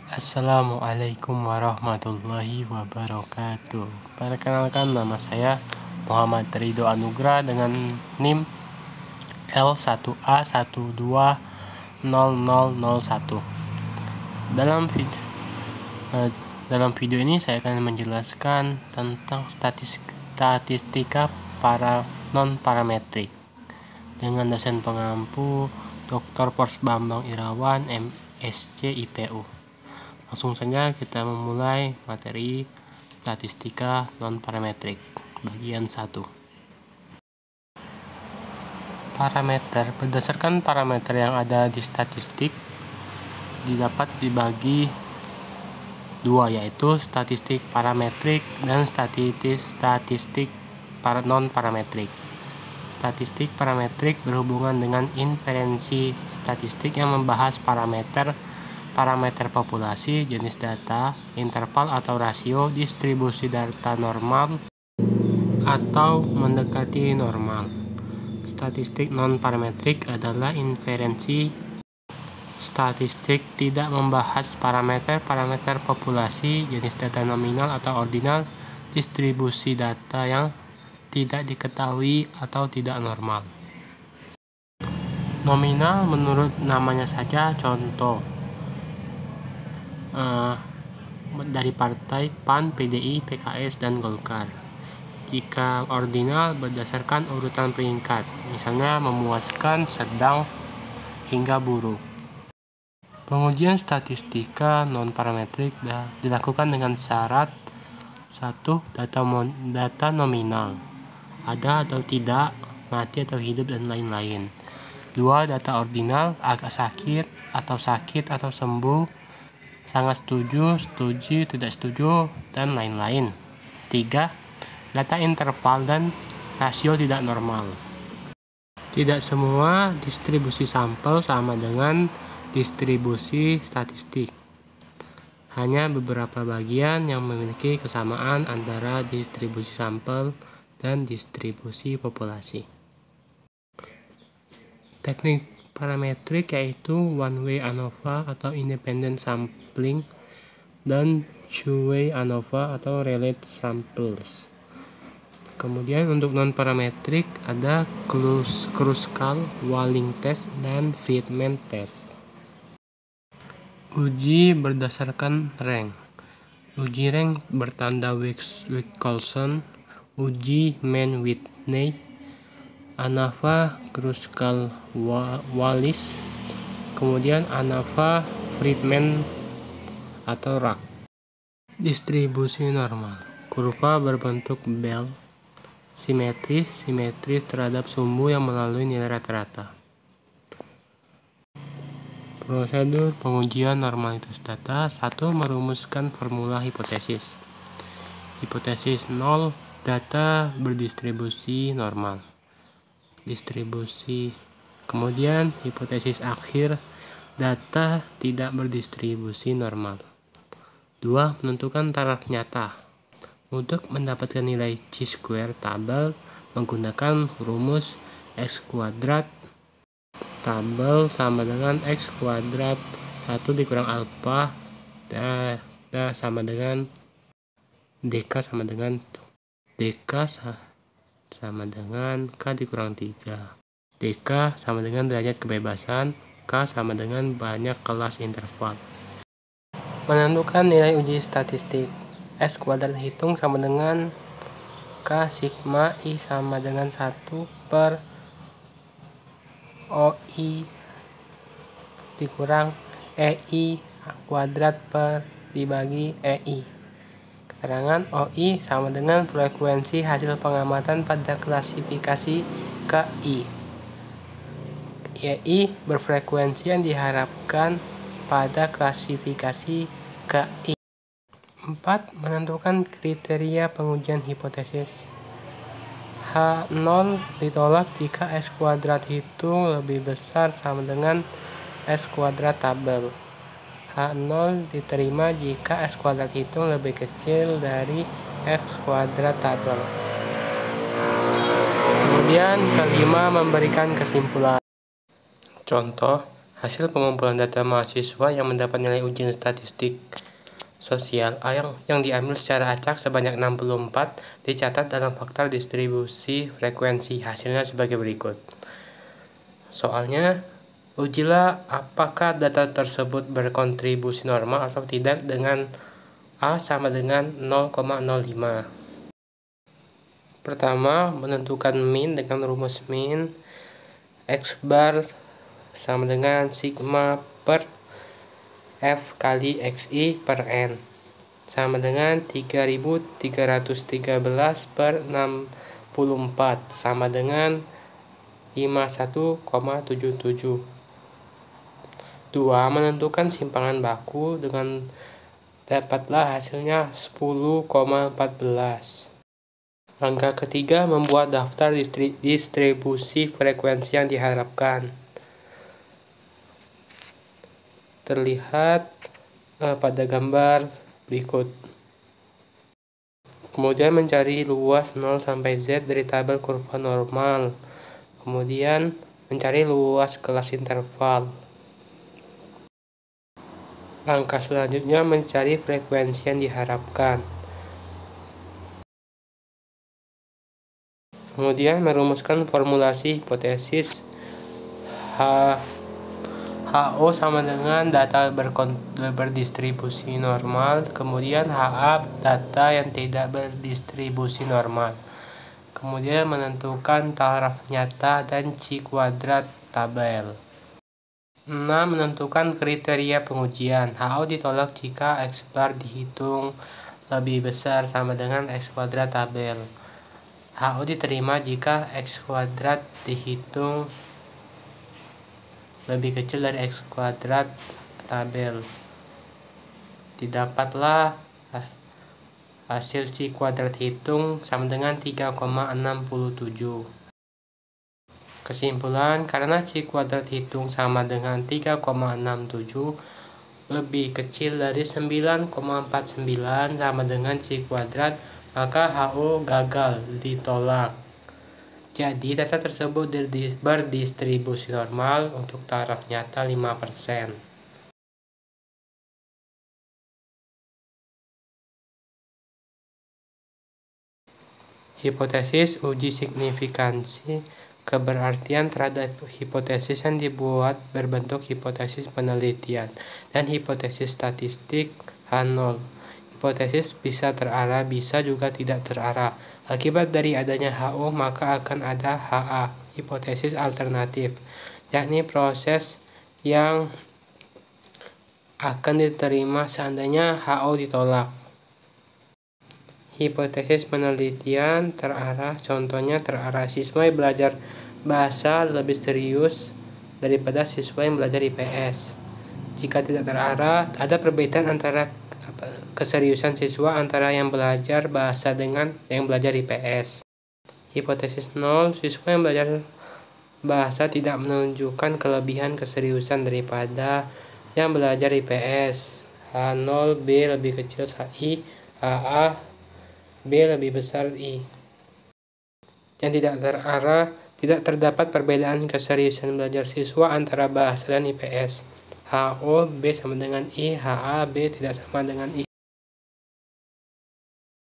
Assalamualaikum warahmatullahi wabarakatuh. Perkenalkan, nama saya Muhammad Ridho Anugrah dengan NIM L1A120001. Dalam video ini saya akan menjelaskan tentang statistika para non-parametrik dengan dosen pengampu Dr. Pors Bambang Irawan, MSc IPU. Langsung saja kita memulai materi statistika non-parametrik bagian 1. Parameter. Berdasarkan parameter yang ada di statistik didapat dibagi dua, yaitu statistik parametrik dan statistik non-parametrik. Statistik parametrik berhubungan dengan inferensi statistik yang membahas parameter populasi, jenis data, interval atau rasio, distribusi data normal atau mendekati normal. Statistik non-parametrik adalah inferensi statistik tidak membahas parameter populasi, jenis data nominal atau ordinal, distribusi data yang tidak diketahui atau tidak normal. Nominal menurut namanya saja, contoh dari partai PAN, PDI, PKS, dan Golkar. Jika ordinal berdasarkan urutan peringkat, misalnya memuaskan, sedang, hingga buruk. Pengujian statistika non-parametrik dilakukan dengan syarat: 1. Data nominal, ada atau tidak, mati atau hidup, dan lain-lain. 2. Data ordinal, agak sakit atau sembuh, sangat setuju, tidak setuju, dan lain-lain. 3. Data interval dan rasio tidak normal. Tidak semua distribusi sampel sama dengan distribusi statistik. Hanya beberapa bagian yang memiliki kesamaan antara distribusi sampel dan distribusi populasi. Teknik parametrik yaitu one-way ANOVA atau independent sampling dan two-way ANOVA atau relate samples. Kemudian untuk non-parametrik ada Kruskal, Walling test, dan Friedman test. Uji berdasarkan rank. Uji rank bertanda Wilcoxon, uji Mann-Whitney, ANOVA Kruskal, Wallis, kemudian ANOVA Friedman atau RAK. Distribusi normal. Kurva berbentuk bell, simetris terhadap sumbu yang melalui nilai rata-rata. Prosedur pengujian normalitas data. 1. Merumuskan formula hipotesis. Hipotesis 0, data berdistribusi normal. Distribusi. Kemudian hipotesis akhir, data tidak berdistribusi normal. 2. Menentukan taraf nyata. Untuk mendapatkan nilai chi-square tabel menggunakan rumus x kuadrat. Tabel sama dengan x kuadrat 1 dikurang alpha sama dengan dk sama dengan k dikurang 3. dk sama dengan derajat kebebasan, k sama dengan banyak kelas interval. Menentukan nilai uji statistik. S kuadrat hitung sama dengan k sigma i sama dengan 1 per OI dikurang EI kuadrat per dibagi EI. Keterangan OI sama dengan frekuensi hasil pengamatan pada klasifikasi KI. EI berfrekuensi yang diharapkan pada klasifikasi KI. 4. Menentukan kriteria pengujian hipotesis. H0 ditolak jika S kuadrat hitung lebih besar sama dengan S kuadrat tabel. H0 diterima jika S kuadrat hitung lebih kecil dari X kuadrat tabel. Kemudian kelima, memberikan kesimpulan. Contoh, Hasil pengumpulan data mahasiswa yang mendapat nilai ujian statistik sosial yang diambil secara acak sebanyak 64 dicatat dalam faktor distribusi frekuensi. Hasilnya sebagai berikut. Soalnya, ujilah apakah data tersebut berkontribusi normal atau tidak dengan A sama dengan 0,05. Pertama, menentukan min dengan rumus min X bar sama dengan sigma per F kali XI per N sama dengan 3313 per 64 sama dengan 51,77. 2. Menentukan simpangan baku dengan dapatlah hasilnya 10,14. Langkah ketiga, membuat daftar distribusi frekuensi yang diharapkan. Terlihat pada gambar berikut. Kemudian mencari luas 0 sampai Z dari tabel kurva normal. Kemudian mencari luas kelas interval. Langkah selanjutnya mencari frekuensi yang diharapkan. Kemudian merumuskan formulasi hipotesis HO sama dengan data berdistribusi normal, kemudian HA data yang tidak berdistribusi normal. Kemudian menentukan taraf nyata dan C kuadrat tabel. 6. Menentukan kriteria pengujian. HO ditolak jika X bar dihitung lebih besar sama dengan X kuadrat tabel. HO diterima jika X kuadrat dihitung lebih kecil dari X kuadrat tabel. Didapatlah hasil C kuadrat hitung sama dengan 3,67. Kesimpulan, karena C kuadrat hitung sama dengan 3,67 lebih kecil dari 9,49 sama dengan C kuadrat, maka HO gagal, ditolak. Jadi data tersebut berdistribusi normal untuk taraf nyata 5%. Hipotesis uji signifikansi keberartian terhadap hipotesis yang dibuat berbentuk hipotesis penelitian dan hipotesis statistik H0. Hipotesis bisa terarah, bisa juga tidak terarah. Akibat dari adanya HO, maka akan ada HA, hipotesis alternatif, yakni proses yang akan diterima seandainya HO ditolak. Hipotesis penelitian terarah, contohnya terarah siswa yang belajar bahasa lebih serius daripada siswa yang belajar IPS. Jika tidak terarah, ada perbedaan antara keseriusan siswa antara yang belajar bahasa dengan yang belajar IPS. Hipotesis 0, siswa yang belajar bahasa tidak menunjukkan kelebihan keseriusan daripada yang belajar IPS. H0 B lebih kecil I, HA B lebih besar I. Yang tidak terarah, tidak terdapat perbedaan keseriusan belajar siswa antara bahasa dan IPS. HO B sama dengan I, HA B tidak sama dengan I.